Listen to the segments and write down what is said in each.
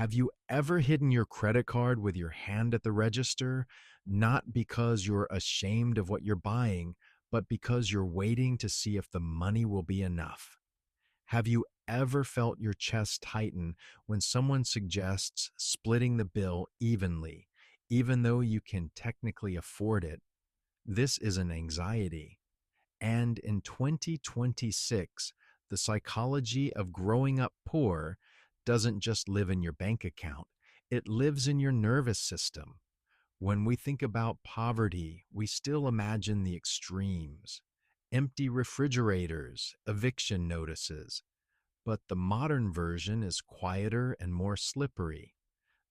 Have you ever hidden your credit card with your hand at the register, not because you're ashamed of what you're buying, but because you're waiting to see if the money will be enough? Have you ever felt your chest tighten when someone suggests splitting the bill evenly, even though you can technically afford it? This is an anxiety. And in 2026, the psychology of growing up poor doesn't just live in your bank account, it lives in your nervous system. When we think about poverty, we still imagine the extremes: empty refrigerators, eviction notices. But the modern version is quieter and more slippery.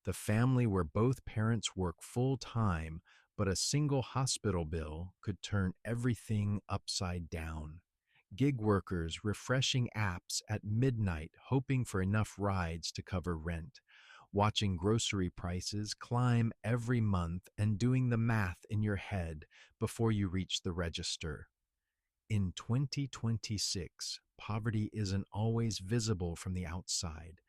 The family where both parents work full time, but a single hospital bill could turn everything upside down. Gig workers refreshing apps at midnight, hoping for enough rides to cover rent. Watching grocery prices climb every month and doing the math in your head before you reach the register. In 2026, poverty isn't always visible from the outside.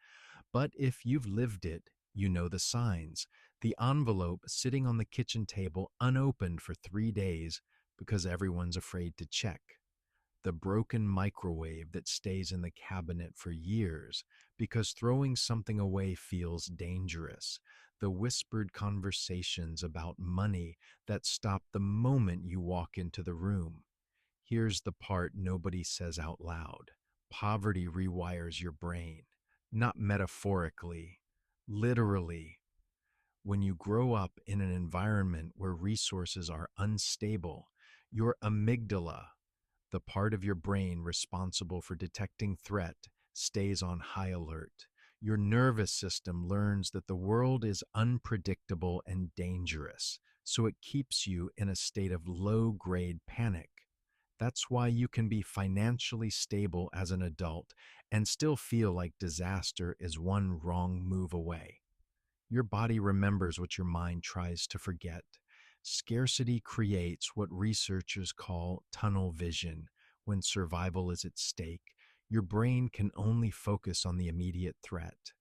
But if you've lived it, you know the signs. The envelope sitting on the kitchen table unopened for 3 days because everyone's afraid to check. The broken microwave that stays in the cabinet for years because throwing something away feels dangerous. The whispered conversations about money that stop the moment you walk into the room. Here's the part nobody says out loud. Poverty rewires your brain, not metaphorically, literally. When you grow up in an environment where resources are unstable, your amygdala, the part of your brain responsible for detecting threat, stays on high alert. Your nervous system learns that the world is unpredictable and dangerous, so it keeps you in a state of low-grade panic. That's why you can be financially stable as an adult and still feel like disaster is one wrong move away. Your body remembers what your mind tries to forget. Scarcity creates what researchers call tunnel vision. When survival is at stake, your brain can only focus on the immediate threat.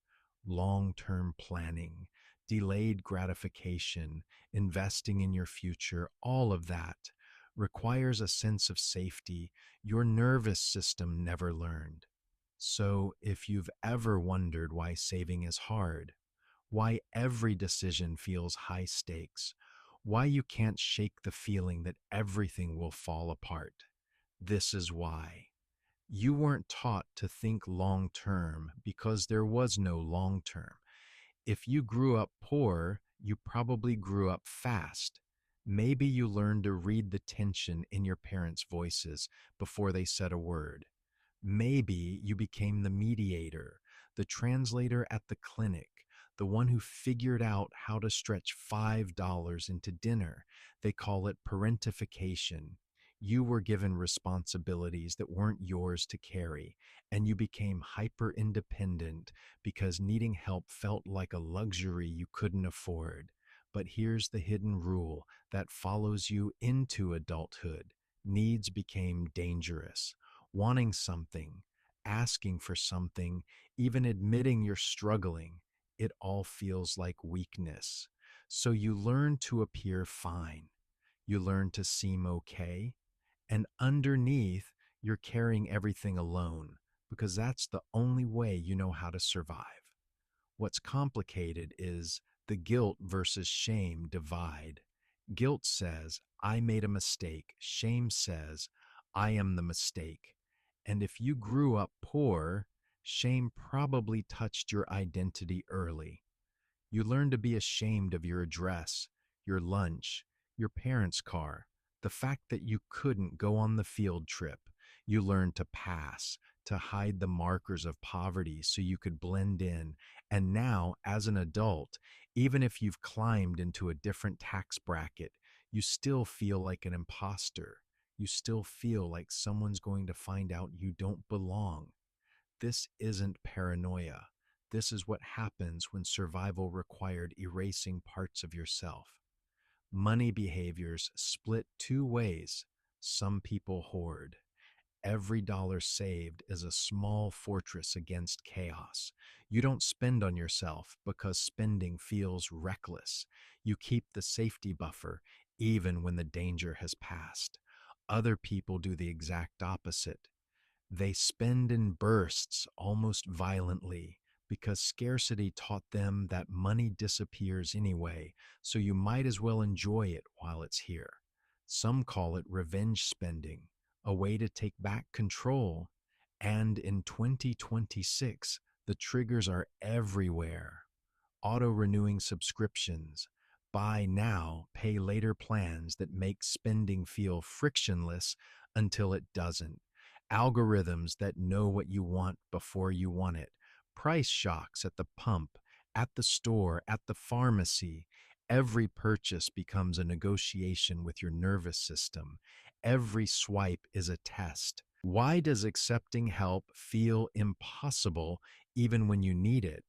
Long-term planning, delayed gratification, investing in your future, all of that requires a sense of safety your nervous system never learned. So, if you've ever wondered why saving is hard, why every decision feels high stakes, why you can't shake the feeling that everything will fall apart, this is why. You weren't taught to think long term because there was no long term. If you grew up poor, you probably grew up fast. Maybe you learned to read the tension in your parents' voices before they said a word. Maybe you became the mediator, the translator at the clinic, the one who figured out how to stretch $5 into dinner. They call it parentification. You were given responsibilities that weren't yours to carry, and you became hyper independent because needing help felt like a luxury you couldn't afford. But here's the hidden rule that follows you into adulthood. Needs became dangerous. Wanting something, asking for something, even admitting you're struggling, it all feels like weakness. So you learn to appear fine. You learn to seem okay. And underneath, you're carrying everything alone because that's the only way you know how to survive. What's complicated is the guilt versus shame divide. Guilt says, I made a mistake. Shame says, I am the mistake. And if you grew up poor, shame probably touched your identity early. You learned to be ashamed of your address, your lunch, your parents' car, the fact that you couldn't go on the field trip. You learned to pass, to hide the markers of poverty so you could blend in. And now, as an adult, even if you've climbed into a different tax bracket, you still feel like an imposter. You still feel like someone's going to find out you don't belong. This isn't paranoia. This is what happens when survival required erasing parts of yourself. Money behaviors split two ways. Some people hoard, every dollar saved is a small fortress against chaos. You don't spend on yourself because spending feels reckless. You keep the safety buffer even when the danger has passed. Other people do the exact opposite. They spend in bursts, almost violently, because scarcity taught them that money disappears anyway, so you might as well enjoy it while it's here. Some call it revenge spending, a way to take back control. And in 2026, the triggers are everywhere. Auto-renewing subscriptions, buy now, pay later plans that make spending feel frictionless until it doesn't, algorithms that know what you want before you want it, price shocks at the pump, at the store, at the pharmacy. Every purchase becomes a negotiation with your nervous system. Every swipe is a test. Why does accepting help feel impossible even when you need it?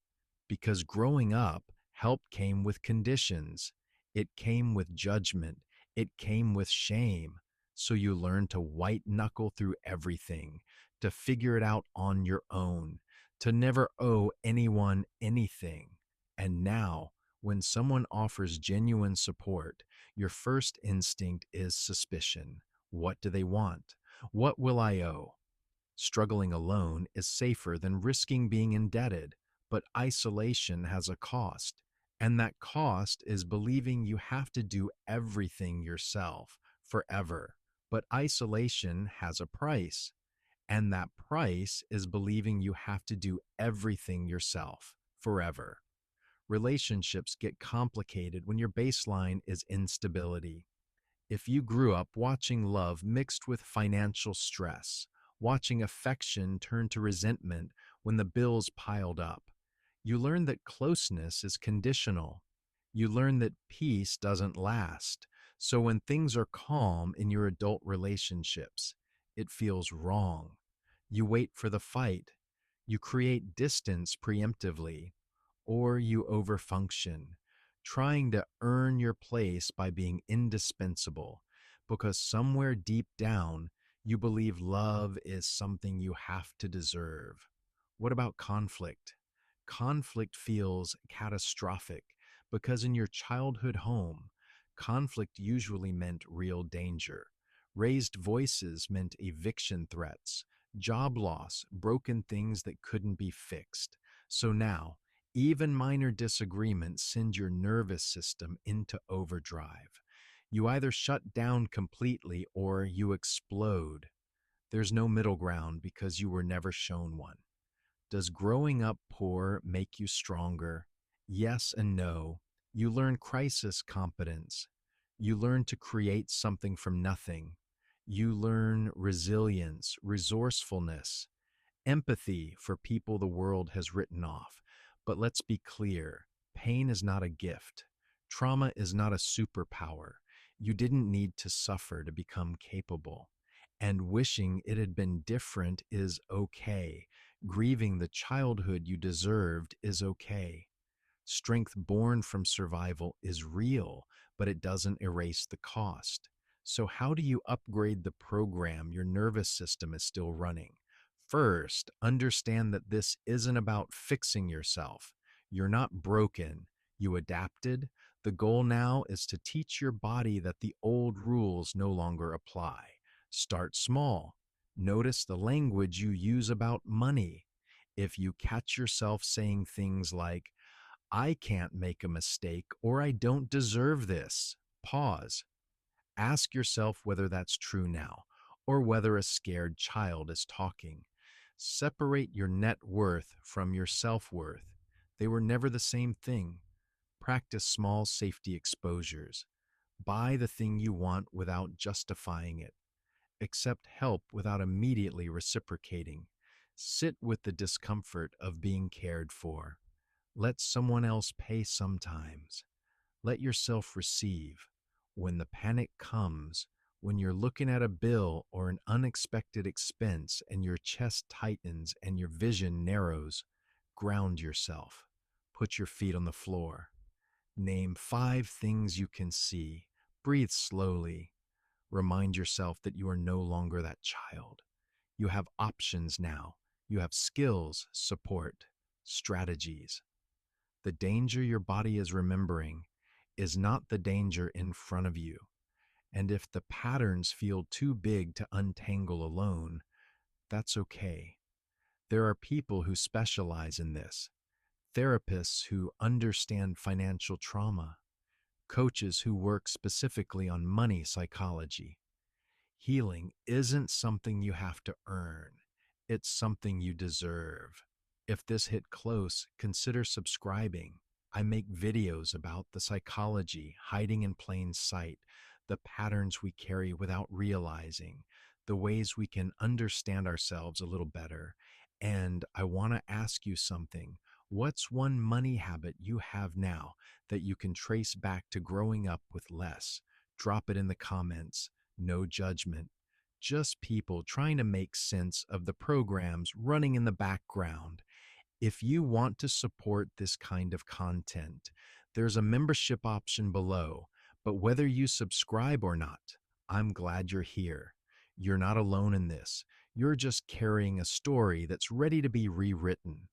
Because growing up, help came with conditions. It came with judgment. It came with shame. So you learn to white knuckle through everything, to figure it out on your own, to never owe anyone anything. And now, when someone offers genuine support, your first instinct is suspicion. What do they want? What will I owe? Struggling alone is safer than risking being indebted, but isolation has a cost, and that cost is believing you have to do everything yourself forever. But isolation has a price, and that price is believing you have to do everything yourself forever. Relationships get complicated when your baseline is instability. If you grew up watching love mixed with financial stress, watching affection turn to resentment when the bills piled up, you learn that closeness is conditional. You learn that peace doesn't last. So when things are calm in your adult relationships, it feels wrong. You wait for the fight. You create distance preemptively, or you overfunction, trying to earn your place by being indispensable, because somewhere deep down, you believe love is something you have to deserve. What about conflict? Conflict feels catastrophic because in your childhood home, conflict usually meant real danger. Raised voices meant eviction threats, job loss, broken things that couldn't be fixed. So now, even minor disagreements send your nervous system into overdrive. You either shut down completely or you explode. There's no middle ground because you were never shown one. Does growing up poor make you stronger? Yes and no. You learn crisis competence. You learn to create something from nothing. You learn resilience, resourcefulness, empathy for people the world has written off. But let's be clear, pain is not a gift. Trauma is not a superpower. You didn't need to suffer to become capable. And wishing it had been different is okay. Grieving the childhood you deserved is okay. Strength born from survival is real, but it doesn't erase the cost. So, how do you upgrade the program your nervous system is still running? First, understand that this isn't about fixing yourself. You're not broken, you adapted. The goal now is to teach your body that the old rules no longer apply. Start small. Notice the language you use about money. If you catch yourself saying things like, I can't make a mistake or I don't deserve this, pause. Ask yourself whether that's true now or whether a scared child is talking. Separate your net worth from your self-worth. They were never the same thing. Practice small safety exposures. Buy the thing you want without justifying it. Accept help without immediately reciprocating. Sit with the discomfort of being cared for. Let someone else pay sometimes. Let yourself receive. When the panic comes, when you're looking at a bill or an unexpected expense and your chest tightens and your vision narrows, ground yourself. Put your feet on the floor. Name 5 things you can see. Breathe slowly. Remind yourself that you are no longer that child. You have options now. You have skills, support, strategies. The danger your body is remembering is not the danger in front of you. And if the patterns feel too big to untangle alone, that's okay. There are people who specialize in this, therapists who understand financial trauma, coaches who work specifically on money psychology. Healing isn't something you have to earn, it's something you deserve. If this hit close, consider subscribing. I make videos about the psychology hiding in plain sight, the patterns we carry without realizing, the ways we can understand ourselves a little better. And I want to ask you something. What's one money habit you have now that you can trace back to growing up with less? Drop it in the comments. No judgment, just people trying to make sense of the programs running in the background. If you want to support this kind of content, there's a membership option below, but whether you subscribe or not, I'm glad you're here. You're not alone in this. You're just carrying a story that's ready to be rewritten.